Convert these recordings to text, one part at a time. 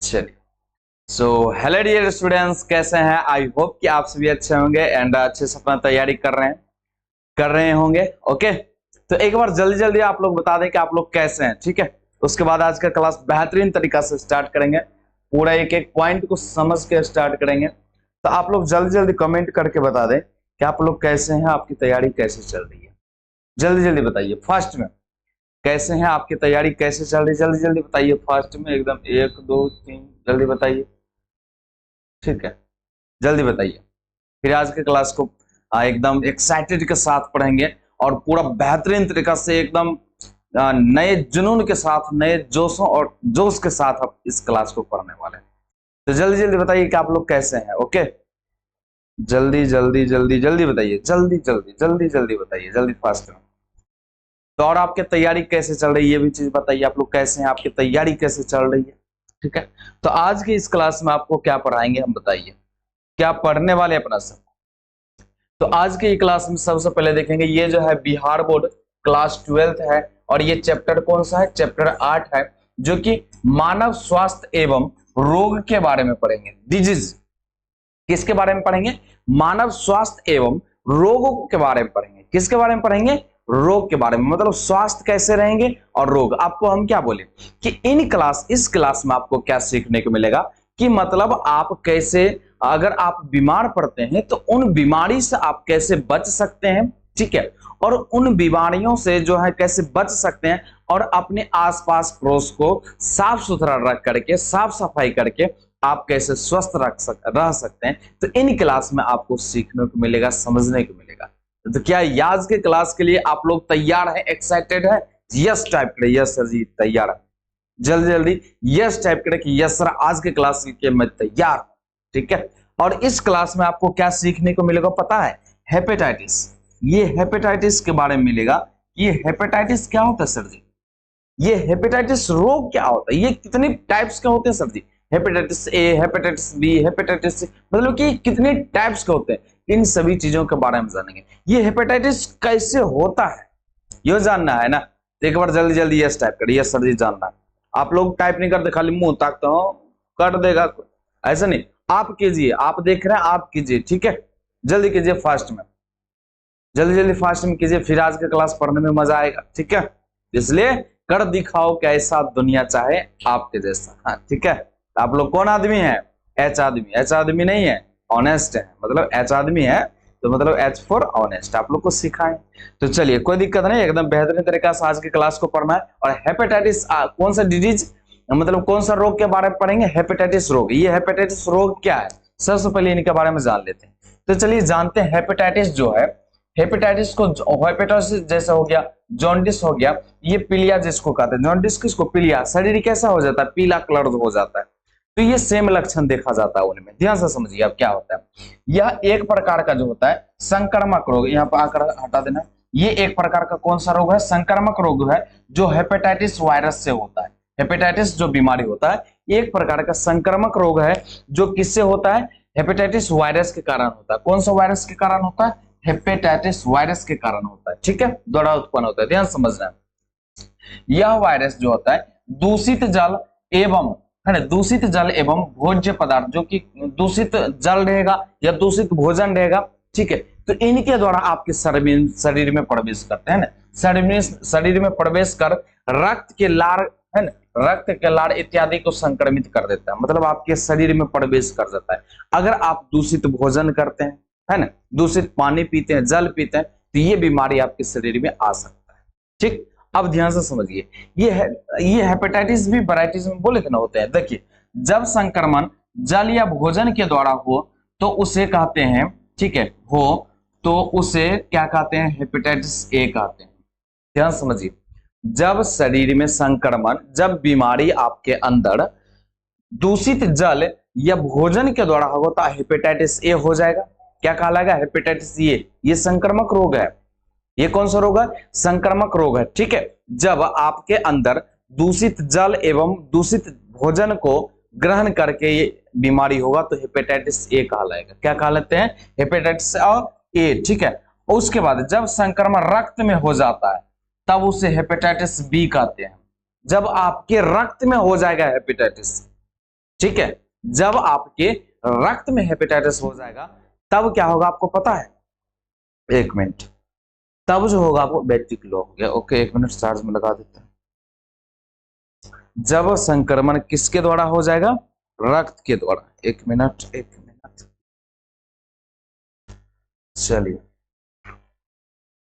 चलिए, so hello dear students, कैसे हैं? आई होप कि आप सभी अच्छे होंगे एंड अच्छे से अपना तैयारी कर रहे होंगे। ओके, तो एक बार जल्दी जल्दी आप लोग बता दें कि आप लोग कैसे हैं। ठीक है, उसके बाद आज का क्लास बेहतरीन तरीका से स्टार्ट करेंगे, पूरा एक एक पॉइंट को समझ के स्टार्ट करेंगे। तो आप लोग जल्दी जल्दी कमेंट करके बता दें कि आप लोग कैसे हैं, आपकी तैयारी कैसे चल रही है। जल्दी जल्दी बताइए फास्ट में, कैसे हैं, आपकी तैयारी कैसे चल रही है। जल्दी जल्दी बताइए फास्ट में, एकदम 1 2 3 जल्दी बताइए। ठीक है, जल्दी बताइए। फिर आज के क्लास को एकदम एक्साइटेड के साथ पढ़ेंगे और पूरा बेहतरीन तरीका से एकदम नए जुनून के साथ, नए जोशों और जोश के साथ आप इस क्लास को पढ़ने वाले हैं। तो जल्दी जल्दी बताइए कि आप लोग कैसे हैं। ओके, जल्दी जल्दी जल्दी जल्दी बताइए, जल्दी जल्दी जल्दी जल्दी बताइए, जल्दी फास्ट में। तो और आपकी तैयारी कैसे चल रही है ये भी चीज बताइए, आप लोग कैसे हैं, आपकी तैयारी कैसे चल रही है। ठीक है, तो आज की इस क्लास में आपको क्या पढ़ाएंगे हम बताइए, क्या पढ़ने वाले अपना सब। तो आज की क्लास में सबसे पहले देखेंगे, ये जो है बिहार बोर्ड क्लास 12th है और ये चैप्टर कौन सा है? चैप्टर 8 है, जो कि मानव स्वास्थ्य एवं रोग के बारे में पढ़ेंगे। डिजीज किसके बारे में पढ़ेंगे? मानव स्वास्थ्य एवं रोगों के बारे में पढ़ेंगे। किसके बारे में पढ़ेंगे? रोग के बारे में, मतलब स्वास्थ्य कैसे रहेंगे और रोग। आपको हम क्या बोले कि इस क्लास में आपको क्या सीखने को मिलेगा कि मतलब आप कैसे, अगर आप बीमार पड़ते हैं तो उन बीमारी से आप कैसे बच सकते हैं। ठीक है, और उन बीमारियों से जो है कैसे बच सकते हैं और अपने आसपास पड़ोस को साफ सुथरा रख करके, साफ सफाई करके आप कैसे स्वस्थ रह सकते हैं। तो इन क्लास में आपको सीखने को मिलेगा, समझने को मिलेगा। तो क्या आज के क्लास के लिए आप लोग तैयार हैं, एक्साइटेड है? यस टाइप करें, यस सर जी तैयार है। जल्दी जल्दी यस टाइप करें कि यस सर आज के क्लास के मैं तैयार। ठीक है, और इस क्लास में आपको क्या सीखने को मिलेगा पता है? हेपेटाइटिस। ये हेपेटाइटिस के बारे में मिलेगा। ये हेपेटाइटिस क्या होता है सर जी? ये हेपेटाइटिस रोग क्या होता है? ये कितने टाइप्स के होते हैं sir ji? Hepatitis A, hepatitis B, hepatitis C, मतलब कि कितने टाइप्स के होते हैं, इन सभी चीजों के बारे में जानेंगे। ये हेपेटाइटिस कैसे होता है ये जानना है ना। तो एक बार जल्दी जल्दी यस टाइप करिए, यस सर जी जानना है। आप लोग टाइप नहीं करते, खाली मुंह ताकते हो, कर देगा ऐसा नहीं। आप कीजिए, आप देख रहे हैं आप कीजिए। ठीक है, जल्दी कीजिए फास्ट में, जल्दी जल्दी फास्ट में कीजिए, फिर आज का क्लास पढ़ने में मजा आएगा। ठीक है, इसलिए कर दिखाओ कि ऐसा दुनिया चाहे आपके जैसा। हाँ ठीक है, आप लोग कौन आदमी है? एच आदमी। एच आदमी नहीं है, ऑनेस्ट है, मतलब एच आदमी है तो मतलब एच फॉर ऑनेस्ट आप लोग को सिखाएं। तो चलिए कोई दिक्कत नहीं, एकदम बेहतरीन तरीका से आज की क्लास को पढ़ना है। और हेपेटाइटिस कौन सा डिजीज, मतलब कौन सा रोग के बारे में पढ़ेंगे? हेपेटाइटिस रोग। ये हेपेटाइटिस रोग क्या है सबसे पहले इनके बारे में जान लेते हैं। तो चलिए जानते हैं। हेपेटाइटिस जो है, हेपेटाइटिस को, हेपेटाइटिस जैसा हो गया, जॉन्डिस हो गया, ये पीलिया जिसको कहते हैं। जॉन्डिस किसको? पीलिया। शरीर कैसा हो जाता है? पीला कलर हो जाता है। तो ये सेम लक्षण देखा जाता है उनमें। ध्यान से समझिए अब क्या होता है। यह एक प्रकार का जो होता है संक्रामक रोग, यहाँ पर आकर हटा देना। ये एक प्रकार का कौन सा रोग है? संक्रामक रोग है, जो हेपेटाइटिस वायरस से होता है। हेपेटाइटिस जो बीमारी होता है एक प्रकार का संक्रामक रोग है, जो किससे होता है? हेपेटाइटिस वायरस के कारण होता है। कौन सा वायरस के कारण होता है? हेपेटाइटिस वायरस के कारण होता है। ठीक है, द्वारा उत्पन्न होता है। ध्यान समझना, यह वायरस जो होता है दूषित जल एवं, है ना, दूषित जल एवं भोज्य पदार्थ, जो कि दूषित जल रहेगा या दूषित भोजन रहेगा, ठीक है, तो इनके द्वारा आपके शरीर में प्रवेश करते हैं ना। शरीर में प्रवेश कर रक्त के लार, है ना, रक्त के लार इत्यादि को संक्रमित कर देता है, मतलब आपके शरीर में प्रवेश कर जाता है। अगर आप दूषित भोजन करते हैं, है ना, दूषित पानी पीते हैं, जल पीते हैं, तो ये बीमारी आपके शरीर में आ सकता है। ठीक, अब ध्यान से समझिए। ये हेपेटाइटिस भी वैरायटीज में बोले थे ना होते हैं। देखिए, जब संक्रमण जल या भोजन के द्वारा हो तो उसे कहते हैं, ठीक है, हो तो उसे क्या कहते हैं? हेपेटाइटिस ए कहते हैं। ध्यान समझिए, जब शरीर में संक्रमण, जब बीमारी आपके अंदर दूषित जल या भोजन के द्वारा होगा तो हेपेटाइटिस ए हो जाएगा। क्या कहलाएगा? Hepatitis A. ये संक्रामक रोग है। ये कौन सा रोग है? संक्रामक रोग है। ठीक है, जब आपके अंदर दूषित जल एवं दूषित भोजन को ग्रहण करके ये बीमारी होगा तो हेपेटाइटिस ए कहलाएगा। क्या कहलाते हैं? Hepatitis A. ठीक है, उसके बाद जब संक्रमण रक्त में हो जाता है तब उसे हेपेटाइटिस बी कहते हैं। जब आपके रक्त में हो जाएगा हेपेटाइटिस, ठीक है। जब आपके रक्त में हेपेटाइटिस हो जाएगा तब क्या होगा आपको पता है? एक मिनट, तब जो होगा आपको बैटरी लो हो गया। ओके, एक मिनट चार्ज में लगा देते हैं। जब संक्रमण किसके द्वारा हो जाएगा? रक्त के द्वारा। एक मिनट, चलिए।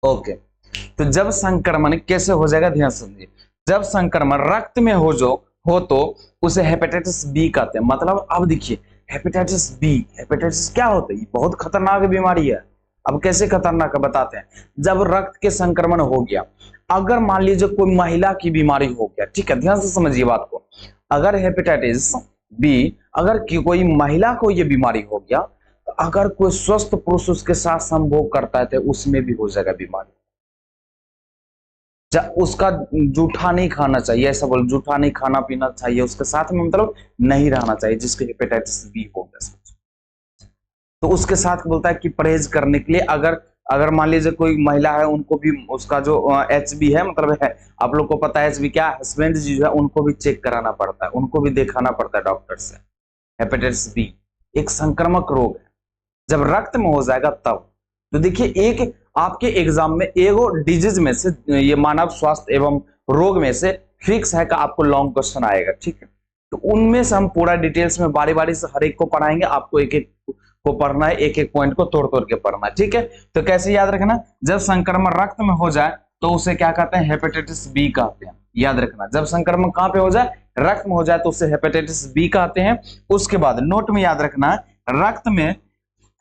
ओके, तो जब संक्रमण कैसे हो जाएगा ध्यान समझिए। जब संक्रमण रक्त में हो तो उसे हेपेटाइटिस बी कहते हैं। मतलब अब देखिए, हेपेटाइटिस बी, हेपेटाइटिस क्या होता है? बहुत खतरनाक बीमारी है। अब कैसे खतरनाक है बताते हैं। जब रक्त के संक्रमण हो गया, अगर मान लीजिए कोई महिला की बीमारी हो गया, ठीक है, ध्यान से समझिए बात को। अगर हेपेटाइटिस बी, अगर कोई महिला को यह बीमारी हो गया, तो अगर कोई स्वस्थ पुरुष उसके साथ संभोग करता है तो उसमें भी हो जाएगा बीमारी। उसका जूठा नहीं खाना चाहिए, ऐसा बोल, जूठा नहीं खाना पीना चाहिए, उसके साथ में मतलब नहीं रहना चाहिए जिसके हेपेटाइटिस बी हो गया। तो उसके साथ बोलता है कि परहेज करने के लिए, अगर अगर मान लीजिए कोई महिला है, उनको भी उसका जो HB है, मतलब है, आप लोग को पता है HB क्या, हस्बैंड जी जो है उनको भी चेक कराना पड़ता है, उनको भी दिखाना पड़ता है डॉक्टर से। हेपेटाइटिस बी एक संक्रामक रोग है, जब रक्त में हो जाएगा तब। तो देखिए, एक आपके एग्जाम में एगो डिजीज में से, ये मानव स्वास्थ्य एवं रोग में से फिक्स है कि आपको लॉन्ग क्वेश्चन आएगा, ठीक है। तो उनमें से हम पूरा डिटेल्स में बारी बारी से हर एक को पढ़ाएंगे, आपको एक एक को पढ़ना है, एक एक पॉइंट को तोड़ तोड़ के पढ़ना है, ठीक है। तो कैसे याद रखना, जब संक्रमण रक्त में हो जाए तो उसे क्या कहते हैं? हेपेटाइटिस बी कहते हैं। याद रखना, जब संक्रमण कहां पे हो जाए? रक्त में हो जाए तो उसे हेपेटाइटिस बी कहते हैं। उसके बाद नोट में याद रखना, रक्त में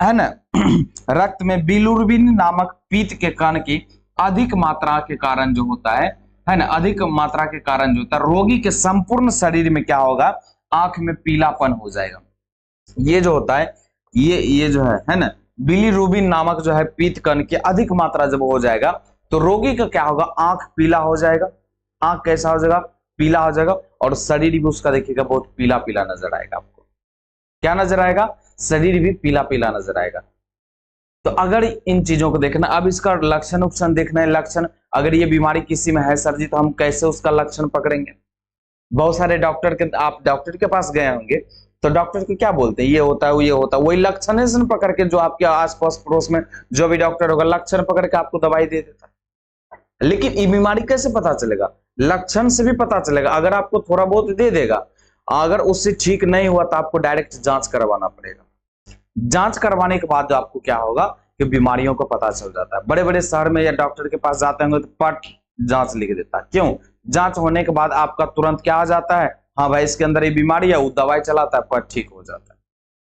है ना, रक्त में बिलिरुबिन नामक पीत के कण की अधिक मात्रा के कारण जो होता है ना, अधिक मात्रा के कारण जो होता है, रोगी के संपूर्ण शरीर में क्या होगा? आंख में पीलापन हो जाएगा। ये जो होता है, ये जो है ना, बिलिरुबिन नामक जो है पीत कण की अधिक मात्रा जब हो जाएगा तो रोगी का क्या होगा? आंख पीला हो जाएगा। आंख कैसा हो जाएगा? पीला हो जाएगा। और शरीर भी उसका देखिएगा बहुत पीला पीला नजर आएगा। आपको क्या नजर आएगा? शरीर भी पीला पीला नजर आएगा। तो अगर इन चीजों को देखना, अब इसका लक्षण उपक्षण देखना है। लक्षण, अगर ये बीमारी किसी में है सर जी, तो हम कैसे उसका लक्षण पकड़ेंगे? बहुत सारे डॉक्टर के, आप डॉक्टर के पास गए होंगे तो डॉक्टर को क्या बोलते हैं? ये होता है, ये होता है, वही लक्षण है पकड़ के, जो आपके आसपास पड़ोस में जो भी डॉक्टर होगा, लक्षण पकड़ के आपको दवाई दे देता है। लेकिन ये बीमारी कैसे पता चलेगा? लक्षण से भी पता चलेगा। अगर आपको थोड़ा बहुत दे देगा, अगर उससे ठीक नहीं हुआ तो आपको डायरेक्ट जांच करवाना पड़ेगा। जांच करवाने के बाद आपको क्या होगा कि बीमारियों को पता चल जाता है। बड़े बड़े शहर में या डॉक्टर के पास जाते होंगे तो पट जांच लिख देता है। क्यों? जांच होने के बाद आपका तुरंत क्या आ जाता है? हाँ भाई, इसके अंदर ये बीमारी है, वो दवाई चलाता है, पट ठीक हो जाता है।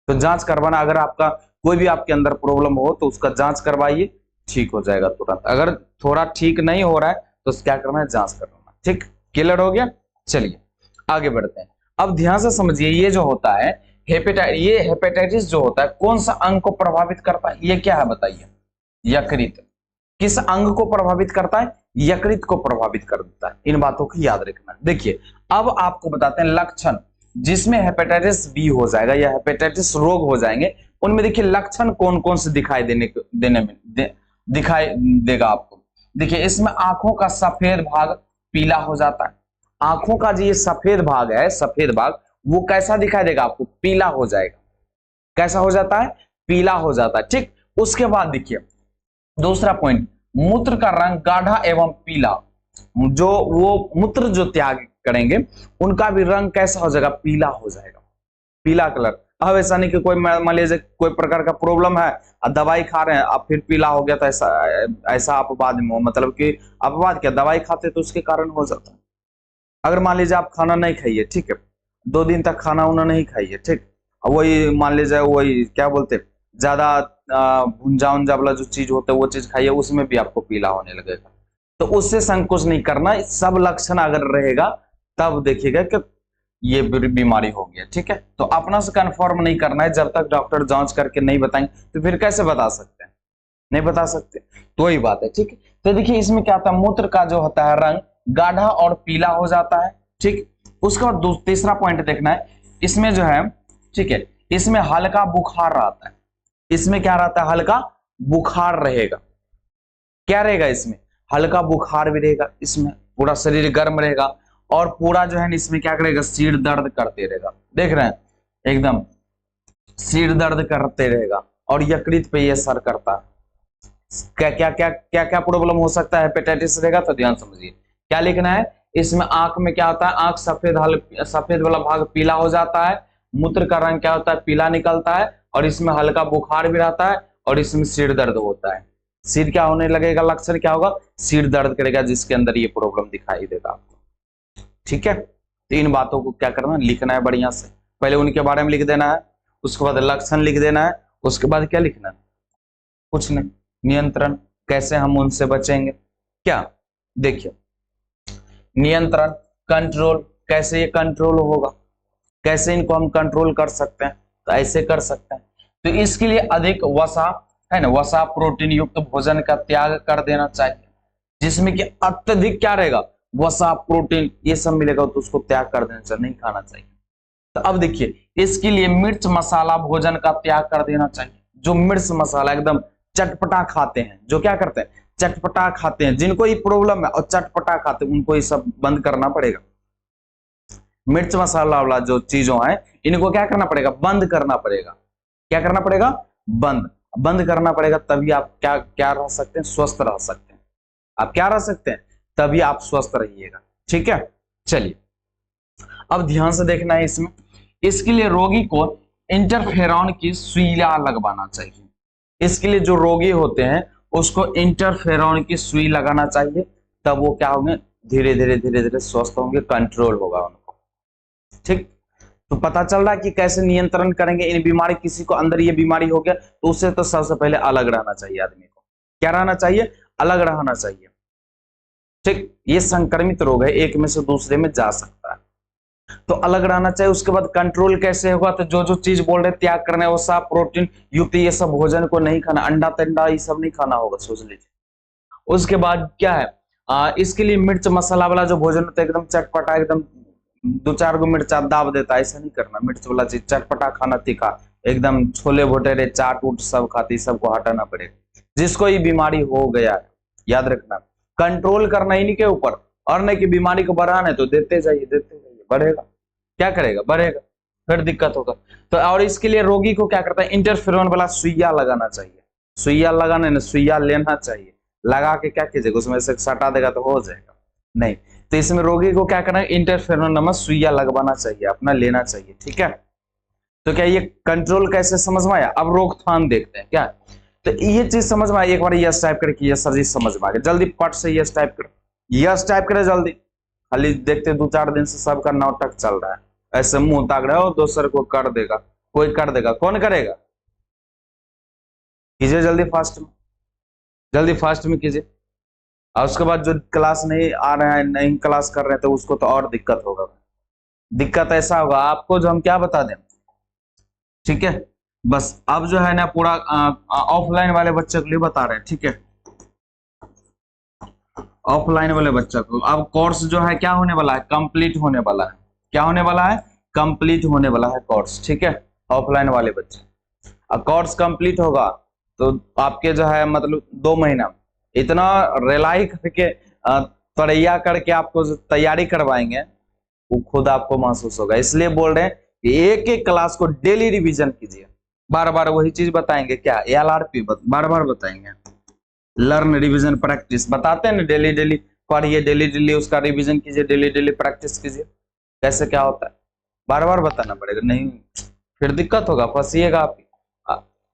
तो जांच करवाना, अगर आपका कोई भी आपके अंदर प्रॉब्लम हो तो उसका जांच करवाइए, ठीक हो जाएगा तुरंत। अगर थोड़ा ठीक नहीं हो रहा है तो क्या करना है? जांच करवाना। ठीक, क्लियर हो गया? चलिए आगे बढ़ते हैं। अब ध्यान से समझिए, ये जो होता है ये हेपेटाइटिस जो होता है कौन सा अंग को प्रभावित करता है? ये क्या है बताइए? यकृत। किस अंग को प्रभावित करता है? यकृत को प्रभावित कर देता है। इन बातों को याद रखना। देखिए, अब आपको बताते हैं लक्षण जिसमें हेपेटाइटिस बी हो जाएगा या हेपेटाइटिस रोग हो जाएंगे, उनमें देखिए लक्षण कौन कौन से दिखाई दिखाई देगा आपको। देखिए, इसमें आंखों का सफेद भाग पीला हो जाता है। आंखों का जो ये सफेद भाग है, सफेद भाग, वो कैसा दिखाई देगा आपको? पीला हो जाएगा। कैसा हो जाता है? पीला हो जाता है। ठीक, उसके बाद देखिए दूसरा पॉइंट, मूत्र का रंग गाढ़ा एवं पीला। जो वो मूत्र जो त्याग करेंगे उनका भी रंग कैसा हो जाएगा? पीला हो जाएगा, पीला कलर। अब ऐसा नहीं कि कोई मान लीजिए कोई प्रकार का प्रॉब्लम है, दवाई खा रहे हैं, अब फिर पीला हो गया, तो ऐसा अपवाद में, मतलब कि अपवाद क्या, दवाई खाते तो उसके कारण हो जाता है। अगर मान लीजिए आप खाना नहीं खाइए, ठीक है, 2 दिन तक खाना उन्ना नहीं खाइए, ठीक, वही मान लीजिए वही क्या बोलते, ज्यादा भुंजा उंजा वाला जो चीज होता है वो चीज खाइए, उसमें भी आपको पीला होने लगेगा। तो उससे संकोच नहीं करना, सब लक्षण अगर रहेगा तब देखिएगा कि ये बीमारी हो गया। ठीक है, तो अपना से कंफर्म नहीं करना है, जब तक डॉक्टर जांच करके नहीं बताएंगे तो फिर कैसे बता सकते हैं? नहीं बता सकते, तो वही बात है। ठीक है, तो देखिए इसमें क्या होता है, मूत्र का जो होता है रंग गाढ़ा और पीला हो जाता है। ठीक, उसका और तीसरा पॉइंट देखना है, इसमें जो है, ठीक है, इसमें हल्का बुखार रहता है। इसमें क्या रहता है? हल्का बुखार रहेगा। क्या रहेगा इसमें? हल्का बुखार भी रहेगा, इसमें पूरा शरीर गर्म रहेगा, और पूरा जो है इसमें क्या करेगा? सिर दर्द करते रहेगा। देख रहे हैं, एकदम सिर दर्द करते रहेगा और यकृत पे ये असर करता है। क्या क्या क्या क्या क्या प्रॉब्लम हो सकता है हेपेटाइटिस रहेगा, तो ध्यान समझिए क्या लिखना है इसमें। आंख में क्या होता है, आंख सफेद वाला भाग पीला हो जाता है, मूत्र का रंग क्या होता है, पीला निकलता है, और इसमें हल्का बुखार भी रहता है, और इसमें सिर दर्द होता है। सिर क्या होने लगेगा, लक्षण क्या होगा, सिर दर्द करेगा, जिसके अंदर ये प्रॉब्लम दिखाई देगा आपको। ठीक है, तो इन बातों को क्या करना, लिखना है बढ़िया से। पहले उनके बारे में लिख देना है, उसके बाद लक्षण लिख देना है, उसके बाद क्या लिखना है, कुछ नहीं, नियंत्रण, कैसे हम उनसे बचेंगे। क्या, देखिए नियंत्रण, कंट्रोल, कैसे ये कंट्रोल होगा, कैसे इनको हम कंट्रोल कर सकते हैं, तो ऐसे कर सकते हैं। तो इसके लिए अधिक वसा है ना, वसा प्रोटीन युक्त भोजन का त्याग कर देना चाहिए, जिसमें कि अत्यधिक क्या रहेगा, वसा प्रोटीन ये सब मिलेगा, तो उसको त्याग कर देना चाहिए, नहीं खाना चाहिए। तो अब देखिए इसके लिए मिर्च मसाला भोजन का त्याग कर देना चाहिए। जो मिर्च मसाला एकदम चटपटा खाते हैं, जो क्या करते हैं चटपटा खाते हैं, जिनको ये प्रॉब्लम है और चटपटा खाते हैं, उनको ये सब बंद करना पड़ेगा। मिर्च मसाला वाला जो चीजों है इनको क्या करना पड़ेगा, बंद करना पड़ेगा। क्या करना पड़ेगा, बंद करना पड़ेगा, तभी आप क्या क्या रह सकते हैं, स्वस्थ रह सकते हैं। आप क्या रह सकते हैं, तभी आप स्वस्थ रहिएगा। ठीक है, चलिए अब ध्यान से देखना है इसमें। इसके लिए रोगी को इंटरफेरॉन की सुइयां लगवाना चाहिए। इसके लिए जो रोगी होते हैं उसको इंटरफेरॉन की सुई लगाना चाहिए, तब वो क्या होंगे, धीरे धीरे स्वस्थ होंगे, कंट्रोल होगा उनको। ठीक, तो पता चल रहा है कि कैसे नियंत्रण करेंगे इन बीमारी। किसी को अंदर ये बीमारी हो गया तो उससे तो सबसे पहले अलग रहना चाहिए आदमी को। क्या रहना चाहिए, अलग रहना चाहिए। ठीक, ये संक्रमित रोग है, एक में से दूसरे में जा सकता है, तो अलग रहना चाहिए। उसके बाद कंट्रोल कैसे होगा, तो जो जो चीज बोल रहे त्याग करना है, वो सब प्रोटीन युक्त ये सब भोजन को नहीं खाना, अंडा तंडा ये सब नहीं खाना होगा, सोच लीजिए। उसके बाद क्या है, इसके लिए मिर्च मसाला वाला जो भोजन होता है एकदम चटपटा, एकदम 2-4 गो मिर्चा दाब देता है, ऐसा नहीं करना। मिर्च वाला चीज चटपटा खाना, तीखा एकदम, छोले भटूरे चाट उट सब खाती, सबको हटाना पड़ेगा। जिसको ये बीमारी हो गया है, याद रखना, कंट्रोल करना इन्हीं के ऊपर, और नहीं कि बीमारी को बढ़ाना है तो देते जाइए, बढ़ेगा, क्या करेगा, बढ़ेगा, फिर दिक्कत होगा। तो और इसके लिए रोगी को क्या करता है, इंटरफेरॉन वाला सुइया लगाना चाहिए। सुइया लगाना ना, सुइया लेना चाहिए, लगा के क्या कीजिएगा, उसमें से सटा देगा तो हो जाएगा, नहीं। तो इसमें रोगी को क्या करना है, इंटरफेरॉन नामक सुइया लगवाना चाहिए, अपना लेना चाहिए। ठीक है, तो क्या ये कंट्रोल कैसे समझ में आया। अब रोकथाम देखते हैं क्या, तो ये चीज समझ में आई। एक बार यस टाइप करके, यस सर जी समझ में आ गया, जल्दी पट से यस टाइप कर, यस टाइप करे जल्दी। खाली देखते 2-4 दिन से सबका नाटक चल रहा है, ऐसे मुंह ताक रहे हो, दोसर को कर देगा, कोई कर देगा, कौन करेगा, कीजिए जल्दी फास्ट में, जल्दी फास्ट में कीजिए। और उसके बाद जो क्लास नहीं आ रहे हैं, नहीं क्लास कर रहे हैं, तो उसको तो और दिक्कत होगा। दिक्कत ऐसा होगा आपको जो हम क्या बता दें। ठीक है, बस अब जो है ना पूरा ऑफलाइन वाले बच्चे के लिए बता रहे हैं। ठीक है, ऑफलाइन वाले बच्चा को अब कोर्स जो है क्या होने वाला है, कंप्लीट होने वाला है। क्या होने वाला है, कंप्लीट होने वाला है कोर्स। ठीक है, ऑफलाइन वाले बच्चे, अब कोर्स कंप्लीट होगा तो आपके जो है मतलब 2 महीना इतना रिलाई करके तैयार करके आपको जो तैयारी करवाएंगे वो खुद आपको महसूस होगा। इसलिए बोल रहे हैं कि एक एक क्लास को डेली रिवीजन कीजिए, बार बार वही चीज बताएंगे, क्या LRP बार बार बताएंगे, लर्न रिवीजन प्रैक्टिस बताते हैं ना, डेली डेली पढ़िए, डेली डेली उसका रिवीजन कीजिए, डेली डेली प्रैक्टिस कीजिए। कैसे क्या होता है, बार बार बताना पड़ेगा, नहीं फिर दिक्कत होगा, फंसिएगा आप।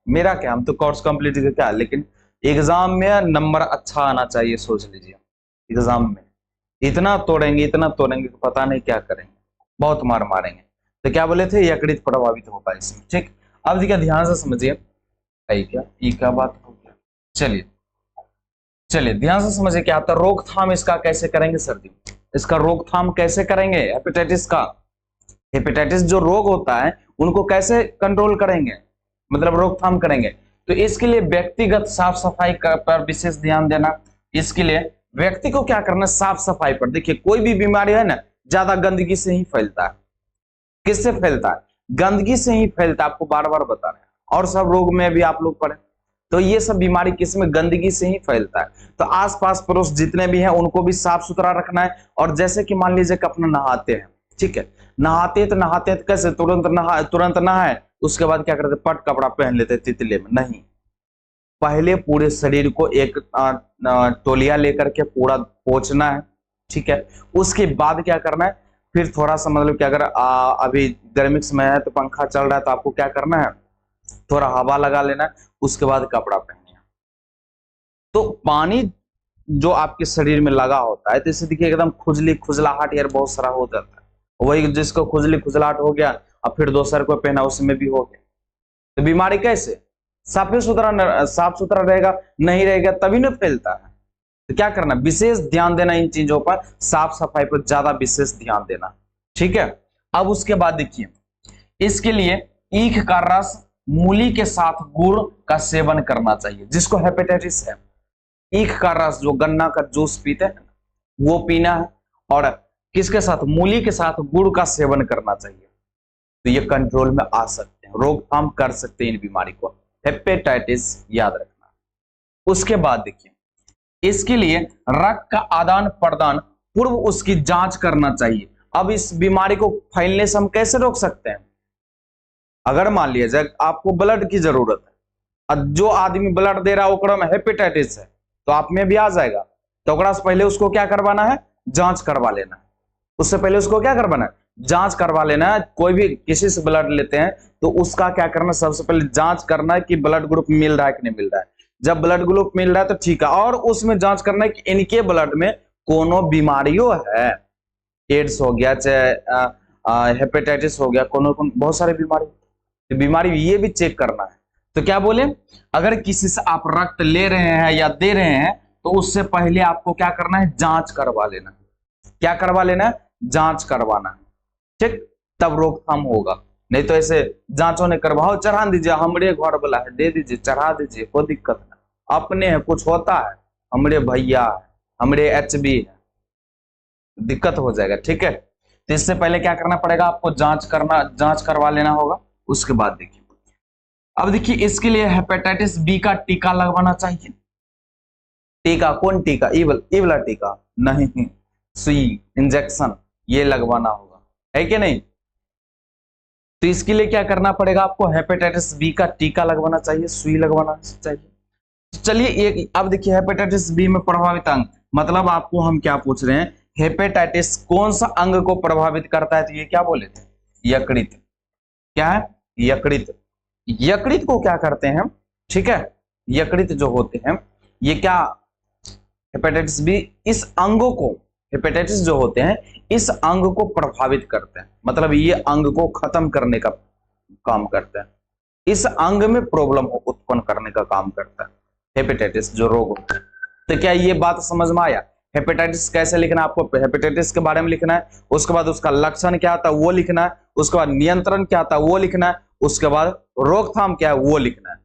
मेरा क्या, हम तो कोर्स कंप्लीट क्या, लेकिन एग्जाम में नंबर अच्छा आना चाहिए, सोच लीजिए। एग्जाम में इतना तोड़ेंगे कि पता नहीं क्या करेंगे, बहुत मार मारेंगे। तो क्या बोले थे, यकृत प्रभावित होगा इसमें। ठीक, अब देखिए ध्यान से समझिए, क्या बात हो गया, चलिए ध्यान से समझिए क्या आता है। रोकथाम इसका कैसे करेंगे सर जी, इसका रोकथाम कैसे करेंगे हेपेटाइटिस का। हेपेटाइटिस जो रोग होता है उनको कैसे कंट्रोल करेंगे, मतलब रोकथाम करेंगे। तो इसके लिए व्यक्तिगत साफ सफाई पर विशेष ध्यान देना। इसके लिए व्यक्ति को क्या करना, साफ सफाई पर। देखिए कोई भी बीमारी है ना, ज्यादा गंदगी से ही फैलता है। किससे फैलता है, गंदगी से ही फैलता है, आपको बार बार बता रहे हैं। और सब रोग में भी आप लोग पढ़े, तो ये सब बीमारी किसमें, गंदगी से ही फैलता है। तो आसपास पड़ोस जितने भी हैं उनको भी साफ सुथरा रखना है। और जैसे कि मान लीजिए कि अपना नहाते हैं, ठीक है, नहाते तो कैसे तुरंत नहाए उसके बाद क्या करते, पट कपड़ा पहन लेते तितले में, नहीं, पहले पूरे शरीर को एक तौलिया लेकर के पूरा पोंछना है, ठीक है। उसके बाद क्या करना है, फिर थोड़ा सा मतलब कि अगर अभी गर्मी के समय है तो पंखा चल रहा है तो आपको क्या करना है, थोड़ा हवा लगा लेना है, उसके बाद कपड़ा पहनना। तो पानी जो आपके शरीर में लगा होता है तो इससे देखिए एकदम खुजली खुजलाहट यार बहुत सारा हो जाता है, वही जिसको खुजली खुजलाहट हो गया अब फिर दोसर को पहना उसमें भी हो गया, तो बीमारी कैसे, साफ सुथरा रहेगा, नहीं रहेगा तभी ना फैलता है। तो क्या करना, विशेष ध्यान देना इन चीजों पर, साफ सफाई पर ज्यादा विशेष ध्यान देना, ठीक है। अब उसके बाद देखिए, इसके लिए ईख का रस मूली के साथ गुड़ का सेवन करना चाहिए, जिसको हेपेटाइटिस है, ईख का रस जो गन्ना का जूस पीते हैं वो पीना है, और किसके साथ, मूली के साथ गुड़ का सेवन करना चाहिए, तो ये कंट्रोल में आ सकते हैं, रोकथाम कर सकते हैं इन बीमारी को, हेपेटाइटिस याद रखना। उसके बाद देखिए, इसके लिए रक्त का आदान प्रदान पूर्व उसकी जांच करना चाहिए। अब इस बीमारी को फैलने से हम कैसे रोक सकते हैं, अगर मान लिया जाए आपको ब्लड की जरूरत है, और जो आदमी ब्लड दे रहा है ओकरा में हेपेटाइटिस है तो आप में भी आ जाएगा, तो ओकरा से पहले उसको क्या करवाना है, जांच करवा लेना है, उससे पहले उसको क्या करवाना है, जांच करवा लेना है। कोई भी किसी से ब्लड लेते हैं तो उसका क्या करना, सबसे पहले जांच करना है कि ब्लड ग्रुप मिल रहा है कि नहीं मिल रहा है, जब ब्लड ग्रुप मिल रहा है तो ठीक है, और उसमें जांच करना है कि इनके ब्लड में कोनो बीमारियों है, एड्स हो गया चाहे हेपेटाइटिस हो गया, कोनो बहुत सारे बीमारी ये भी चेक करना है। तो क्या बोले, अगर किसी से आप रक्त ले रहे हैं या दे रहे हैं तो उससे पहले आपको क्या करना है, जांच करवा लेना है, क्या करवा लेना है, जांच करवाना है, ठीक, तब रोकथाम होगा। नहीं तो ऐसे जांचों ने करवाओ, चढ़ा दीजिए, हमरे घर वाला है दे दीजिए, चढ़ा दीजिए, कोई दिक्कत नहीं, अपने है कुछ होता है, हमरे भैया है, हमरे एचबी है, दिक्कत हो जाएगा, ठीक है। तो इससे पहले क्या करना पड़ेगा, आपको जांच करवा लेना होगा। उसके बाद देखिए, अब देखिए इसके लिए हेपेटाइटिस बी का टीका लगवाना चाहिए। टीका कौन टीका, ई वाला टीका नहीं, सुई इंजेक्शन ये लगवाना होगा, है कि नहीं। तो इसके लिए क्या करना पड़ेगा, आपको हेपेटाइटिस बी का टीका लगवाना चाहिए, सुई लगवाना चाहिए। चलिए एक, अब देखिए हेपेटाइटिस बी में प्रभावित अंग, मतलब आपको हम क्या पूछ रहे हैं, हेपेटाइटिस कौन सा अंग को प्रभावित करता है, तो ये क्या बोले थे, यकृत, क्या है, यकृत। यकृत को क्या करते हैं, ठीक है, यकृत जो होते हैं ये क्या, हेपेटाइटिस बी इस अंगों को, हेपेटाइटिस जो होते हैं इस अंग को प्रभावित करते हैं, मतलब ये अंग को खत्म करने का काम करते हैं, इस अंग में प्रॉब्लम उत्पन्न करने का काम करता है हेपेटाइटिस जो रोग होता है। तो क्या ये बात समझ में आया, हेपेटाइटिस कैसे लिखना है, आपको हेपेटाइटिस के बारे में लिखना है, उसके बाद उसका लक्षण क्या था वो लिखना है, उसके बाद नियंत्रण क्या था वो लिखना है, उसके बाद रोकथाम क्या है वो लिखना है।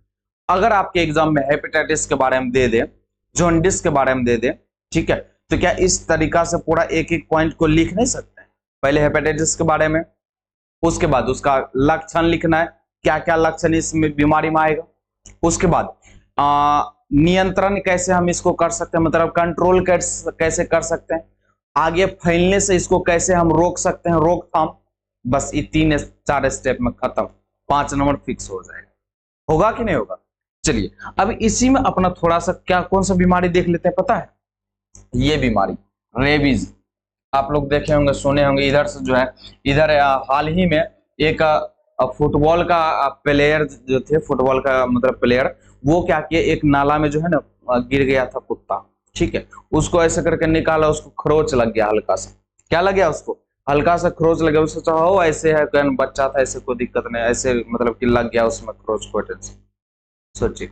अगर आपके एग्जाम में हेपेटाइटिस के बारे में दे दे, जॉन्डिस के बारे में दे दे, ठीक है, तो क्या इस तरीका से पूरा एक एक पॉइंट को लिख नहीं सकते, पहले हेपेटाइटिस के बारे में, उसके बाद उसका लक्षण लिखना है, क्या क्या लक्षण इस बीमारी में आएगा, उसके बाद नियंत्रण कैसे हम इसको कर सकते हैं, मतलब कंट्रोल कैसे कर सकते हैं, आगे फैलने से इसको कैसे हम रोक सकते हैं, रोकथाम, बस ये 3-4 स्टेप में खत्म, 5 नंबर फिक्स हो जाएगा, होगा कि नहीं होगा। चलिए अब इसी में अपना थोड़ा सा क्या कौन सा बीमारी देख लेते हैं, पता है, ये बीमारी रेबीज, आप लोग देखे होंगे सुने होंगे, इधर से जो है, इधर हाल ही में एक फुटबॉल का प्लेयर जो थे, फुटबॉल का मतलब प्लेयर, वो क्या किया, एक नाला में जो है ना गिर गया था कुत्ता, ठीक है, उसको ऐसे करके निकाला, उसको खरोच लग गया हल्का सा, क्या लग गया उसको, हल्का सा खरोच लग गया, उसको चाहो ऐसे है बच्चा था, ऐसे कोई दिक्कत नहीं, ऐसे मतलब कि लग गया उसमें खरोच, कोई टेंशन, सोचिए।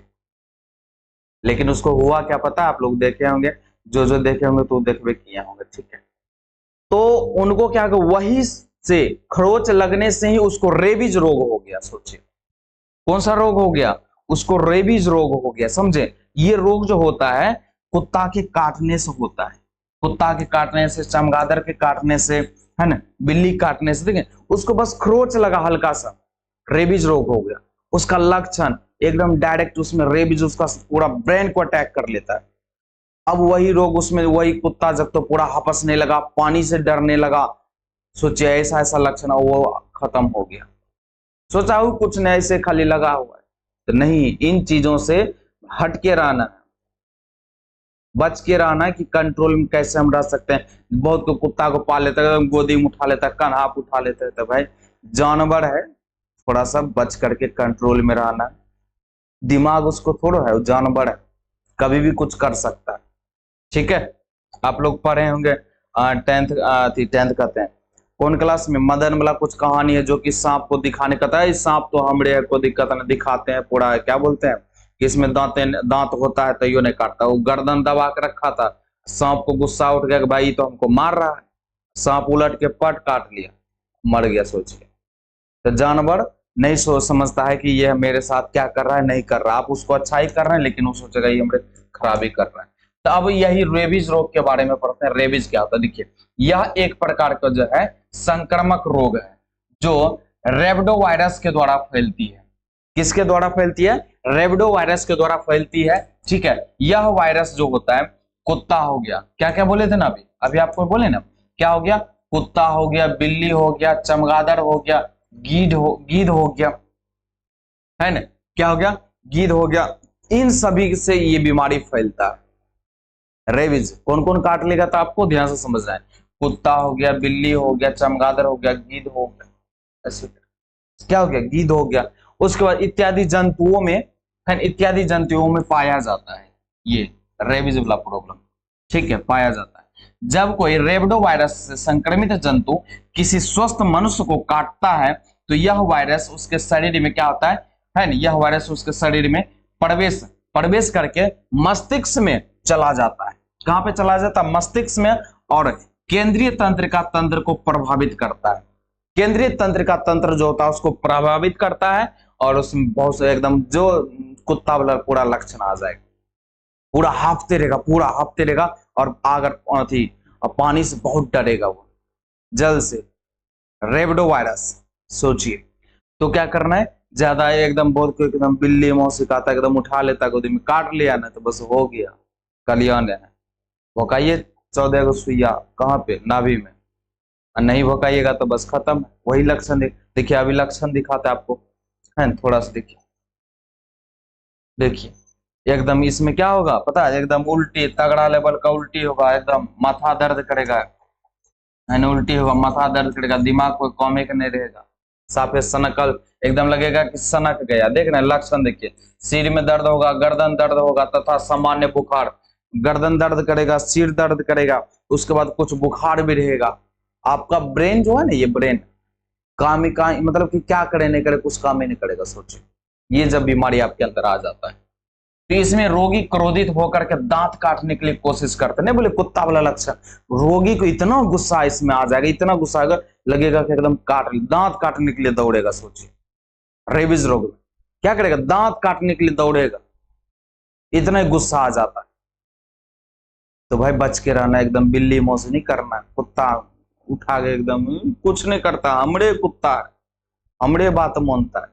लेकिन उसको हुआ क्या पता, आप लोग देखे होंगे, जो देखे होंगे तो देखबे किए होंगे, ठीक है। तो उनको क्या, वही से खरोच लगने से ही उसको रेबीज रोग हो गया, सोचिए कौन सा रोग हो गया, उसको रेबीज रोग हो गया, समझे। ये रोग जो होता है कुत्ता के काटने से होता है, कुत्ता के काटने से, चमगादड़ के काटने से, है ना, बिल्ली काटने से, देखें उसको बस खरोच लगा हल्का सा, रेबीज रोग हो गया। उसका लक्षण एकदम डायरेक्ट उसमें रेबीज उसका पूरा ब्रेन को अटैक कर लेता है। अब वही रोग उसमें, वही कुत्ता जब तो पूरा हपसने लगा, पानी से डरने लगा, सोचिए ऐसा ऐसा लक्षण वो खत्म हो गया, सोचा हूं कुछ नहीं ऐसे खाली लगा हुआ है, तो नहीं, इन चीजों से हट के रहना है, बच के रहना है कि कंट्रोल में कैसे हम रह सकते हैं। बहुत को कुत्ता को पाल लेता है, गोदी में उठा लेता है, कान्हा पे उठा लेता है, तो भाई जानवर है, थोड़ा सा बच करके कंट्रोल में रहना है। दिमाग उसको थोड़ा है, वो जानवर है, कभी भी कुछ कर सकता है। ठीक है, आप लोग पढ़े होंगे टेंथ कहते हैं कौन क्लास में, मदन वाला कुछ कहानी है जो कि सांप को दिखाने का था, इस सांप तो हमरे को दिक्कत नहीं, दिखाते हैं पूरा, क्या बोलते हैं कि इसमें दांत होता है तैयो नहीं काटता, वो गर्दन दबा के रखा था, सांप को गुस्सा उठ गया कि भाई तो हमको मार रहा है, सांप उलट के पट काट लिया, मर गया। सोचिए, तो जानवर नहीं समझता है कि यह मेरे साथ क्या कर रहा है, नहीं कर रहा, आप उसको अच्छा ही कर रहे हैं लेकिन वो सोचेगा ये हमारे खराबी कर रहा है। तो अब यही रेबीज रोग के बारे में पढ़ते हैं। रेबीज क्या होता है, देखिए यह एक प्रकार का जो है संक्रामक रोग है जो रेबडो वायरस के द्वारा फैलती है। किसके द्वारा फैलती है? रेबडो वायरस के द्वारा फैलती है। ठीक है, यह वायरस जो होता है, कुत्ता हो गया, क्या क्या बोले थे ना अभी अभी आपको बोले ना, क्या हो गया, कुत्ता हो गया, बिल्ली हो गया, चमगादड़ हो गया, गीध हो गया, है ना, क्या हो गया, गीध हो गया, इन सभी से ये बीमारी फैलता है। रेबीज कौन कौन काट लेगा तो आपको ध्यान से समझना है, कुत्ता हो गया, बिल्ली हो गया, चमगादड़ हो गया, गीध हो गया, ऐसे क्या हो गया, गीध हो गया। उसके बाद इत्यादि जंतुओं में पाया जाता है ये रेबीज वाला प्रॉब्लम। ठीक है, पाया जाता है जब कोई रेबडो वायरस से संक्रमित जंतु किसी स्वस्थ मनुष्य को काटता है तो यह वायरस उसके शरीर में क्या होता है ना, यह वायरस उसके शरीर में प्रवेश करके मस्तिष्क में चला जाता है। कहां पे चला जाता है? मस्तिष्क में, और केंद्रीय तंत्रिका तंत्र को प्रभावित करता है। केंद्रीय तंत्रिका तंत्र जो होता है उसको प्रभावित करता है और उसमें बहुत से एकदम जो कुत्ता वाला पूरा लक्षण आ जाएगा, पूरा हाफते रहेगा और अगर पानी से बहुत डरेगा, वो जल से, रेबडो वायरस। सोचिए, तो क्या करना है, ज्यादा एकदम बहुत को एकदम बिल्ली मौसी खाता एकदम उठा लेता, गोदी में काट लिया ना तो बस हो गया कल्याण है। भोकाइए 14 को सुइया कहाँ पे, नाभि में, और नहीं भोकाइएगा तो बस खत्म। वही लक्षण देखिए, अभी लक्षण दिखाता है आपको, है थोड़ा सा देखिए एकदम इसमें क्या होगा पता है, एकदम उल्टी, तगड़ा लेवल का उल्टी होगा, एकदम माथा दर्द करेगा, है ना, उल्टी होगा, माथा दर्द करेगा, दिमाग कोई कौमे का नहीं रहेगा, साफे सनकल, एकदम लगेगा कि सनक गया। देख रहे हैं लक्षण, देखिए सिर में दर्द होगा, गर्दन दर्द होगा तथा सामान्य बुखार, गर्दन दर्द करेगा, सिर दर्द करेगा, उसके बाद कुछ बुखार भी रहेगा। आपका ब्रेन जो है ना, ये ब्रेन काम ही काम, मतलब कि क्या करे नहीं करे कुछ काम ही नहीं करेगा। सोचिए, ये जब बीमारी आपके अंदर आ जाता है तो इसमें रोगी क्रोधित होकर के दांत काटने के लिए कोशिश करते, नहीं बोले कुत्ता वाला लक्षण, रोगी को इतना गुस्सा इसमें आ जाएगा, इतना गुस्सा आएगा, लगेगा कि एकदम दांत काटने के लिए दौड़ेगा। सोचिए, रेबीज रोग में क्या करेगा, दांत काटने के लिए दौड़ेगा, इतना गुस्सा आ जाता है। तो भाई बच के रहना, एकदम बिल्ली मौसी नहीं करना, कुत्ता उठा के एकदम कुछ नहीं करता, हमरे कुत्ता है, हमरे बात मानता है,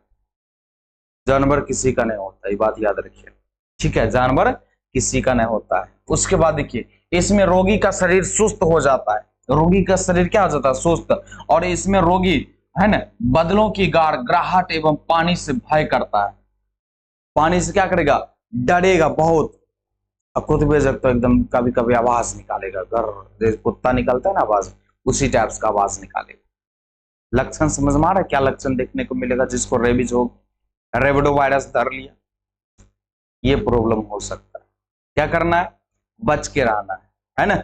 जानवर किसी का नहीं होता, ये बात याद रखिए। ठीक है, जानवर किसी का नहीं होता है। उसके बाद देखिए, इसमें रोगी का शरीर सुस्त हो जाता है, रोगी का शरीर क्या हो जाता है, सुस्त, और इसमें रोगी है ना बदलों की गार, ग्राहट एवं पानी से भय करता है। पानी से क्या करेगा, डरेगा बहुत, खुद भी तो एकदम कभी कभी आवाज निकालेगा, घर कुत्ता निकलता है ना आवाज, उसी टाइप का आवाज निकालेगा। लक्षण समझ में आ रहा है, क्या लक्षण देखने को मिलेगा जिसको रेबीज हो, रेबडो वायरस धर लिया, ये प्रॉब्लम हो सकता है। क्या करना है, बच के रहना है ना,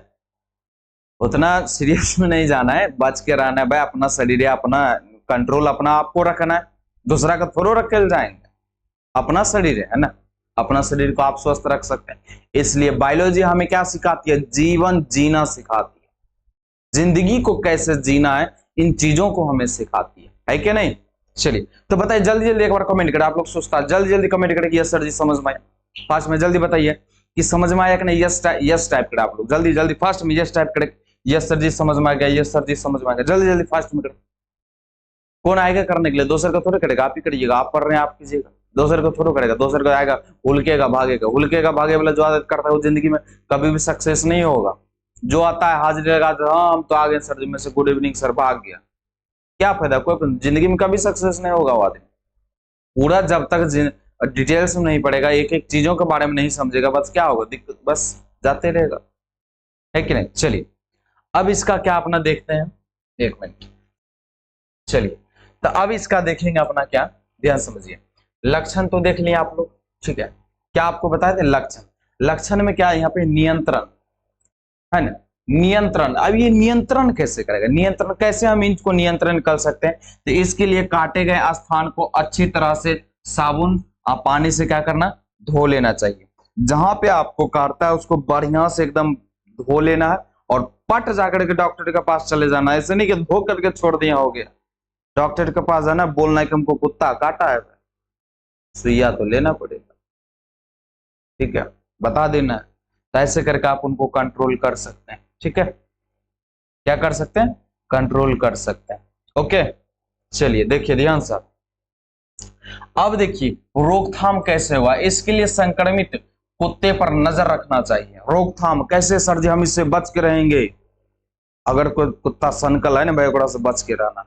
उतना सीरियस में नहीं जाना है, बच के रहना है भाई, अपना शरीर है, अपना कंट्रोल अपना आपको रखना है, दूसरा का थोड़ा रख के जाएंगे, अपना शरीर है ना, अपना शरीर को आप स्वस्थ रख सकते हैं। इसलिए बायोलॉजी हमें क्या सिखाती है, जीवन जीना सिखाती है, जिंदगी को कैसे जीना है इन चीजों को हमें सिखाती है कि नहीं। चलिए, तो बताइए जल्दी जल्दी एक बार कमेंट करें, आप लोग सोचता जल्दी जल्दी कमेंट करें कि यस सर जी समझ में आया, फास्ट में जल्दी बताइए कि समझ में आया कि नहीं, यस टाइप करें आप लोग, जल्दी जल्दी फास्ट में यस टाइप करें, यस सर जी समझ में आ गया, यस सर जी समझ में आ गया, जल्दी जल्दी फास्ट में करें। कौन आएगा करने के लिए, दूसरे का थोड़ा करेगा, आप ही करिएगा, आप कर रहे हैं आप कीजिएगा, दूसरे को थोड़ा करेगा, दूसरे को आएगा हुलकेगा भागेगा, हुलकेगा भागे वाला जो आदत करता है वो जिंदगी में कभी भी सक्सेस नहीं होगा, जो आता है हाजिरी लगाता है, हाँ हम तो आ गए सर जी में से, गुड इवनिंग सर, भाग गया, क्या फायदा? कोई जिंदगी में कभी सक्सेस नहीं होगा वो आदमी। पूरा जब तक डिटेल्स में नहीं पड़ेगा, एक एक चीजों के बारे में नहीं समझेगा, बस क्या होगा, दिक्कत बस जाते रहेगा, है कि नहीं? चलिए अब इसका क्या अपना देखते हैं, एक मिनट। चलिए तो अब इसका देखेंगे अपना क्या, ध्यान समझिए। लक्षण तो देख लिए आप लोग, ठीक है। क्या आपको बताए थे लक्षण? लक्षण में क्या, यहाँ पे नियंत्रण है ना, नियंत्रण। अब ये नियंत्रण कैसे करेगा, नियंत्रण कैसे हम इनको नियंत्रण कर सकते हैं? तो इसके लिए काटे गए स्थान को अच्छी तरह से साबुन और पानी से क्या करना, धो लेना चाहिए। जहां पे आपको काटता है उसको बढ़िया से एकदम धो लेना है, और पट जाकर के डॉक्टर के पास चले जाना है। ऐसे नहीं कि धो करके छोड़ दिया हो गया, डॉक्टर के पास जाना, बोलना है कि हमको कुत्ता काटा है, सुइया तो लेना पड़ेगा, ठीक है, बता देना है। तो ऐसे करके आप उनको कंट्रोल कर सकते हैं, ठीक है, क्या कर सकते हैं, कंट्रोल कर सकते हैं। ओके चलिए देखिए ध्यान से, अब देखिए रोकथाम कैसे हुआ, इसके लिए संक्रमित कुत्ते पर नजर रखना चाहिए। रोकथाम कैसे सर जी, हम इससे बच के रहेंगे? अगर कोई कुत्ता सनकल है ना भाई, बड़ा से बच के रहना।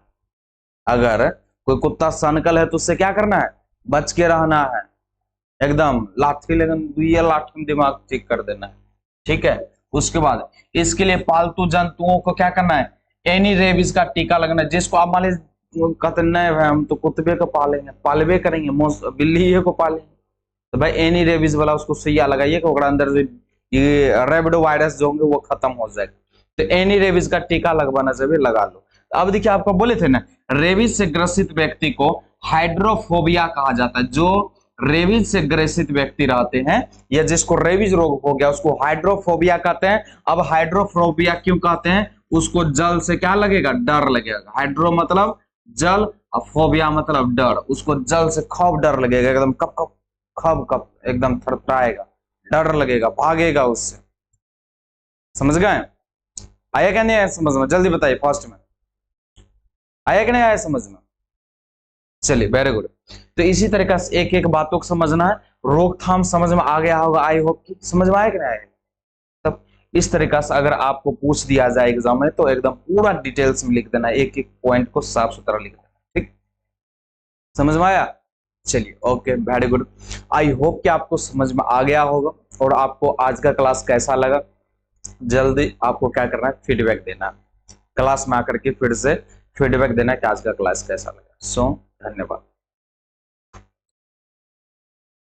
अगर कोई कुत्ता सनकल है तो उससे क्या करना है, बच के रहना है, एकदम लाठी लगन दुइया लाठी में दिमाग ठीक कर देना है, ठीक है। उसके बाद इसके लिए पालतू जंतुओं को क्या करना है, एनी रेबीज का टीका लगना है। जिसको आप मान लीजिए कहते नहीं भाई हम तो कुत्ते को पालेंगे, पालबे करेंगे, बिल्ली को पालेंगे, तो भाई एनी रेबीज वाला उसको सुइया लगाइए कि अंदर से ये रेबिडो वायरस जो होंगे वो खत्म हो जाएगा। तो एनी रेबीज का टीका लगवाना चाहिए, लगा लो। अब देखिए आपको बोले थे ना, रेबीज से ग्रसित व्यक्ति को हाइड्रोफोबिया कहा जाता है। जो रेबीज से ग्रसित व्यक्ति रहते हैं या जिसको रेबीज रोग हो गया उसको हाइड्रोफोबिया कहते हैं। अब हाइड्रोफोबिया क्यों कहते हैं, उसको जल से क्या लगेगा, डर लगेगा। हाइड्रो मतलब जल और फोबिया मतलब डर, उसको जल से खौफ डर लगेगा, एकदम कप कप खब कप एकदम थरथराएगा, डर लगेगा, भागेगा उससे। समझ गए? आया क्या नहीं आया समझ में, जल्दी बताइए फास्ट में, आया कि नहीं आया समझ में? चलिए वेरी गुड। तो इसी तरीके से एक एक बातों को समझना है। रोकथाम समझ में आ गया होगा, आई होप कि समझ में आया कि नहीं आया। तब इस तरीका से अगर आपको पूछ दिया जाए एग्जाम में तो एकदम पूरा डिटेल्स में लिख देना, एक एक पॉइंट को साफ सुथरा लिख देना, ठीक, समझ में आया? चलिए okay very good. I hope कि आपको समझ में आ गया होगा। और आपको आज का क्लास कैसा लगा, जल्दी आपको क्या करना है, फीडबैक देना, क्लास में आकर के फिर से फीडबैक देना कि आज का क्लास कैसा लगा। सो धन्यवाद।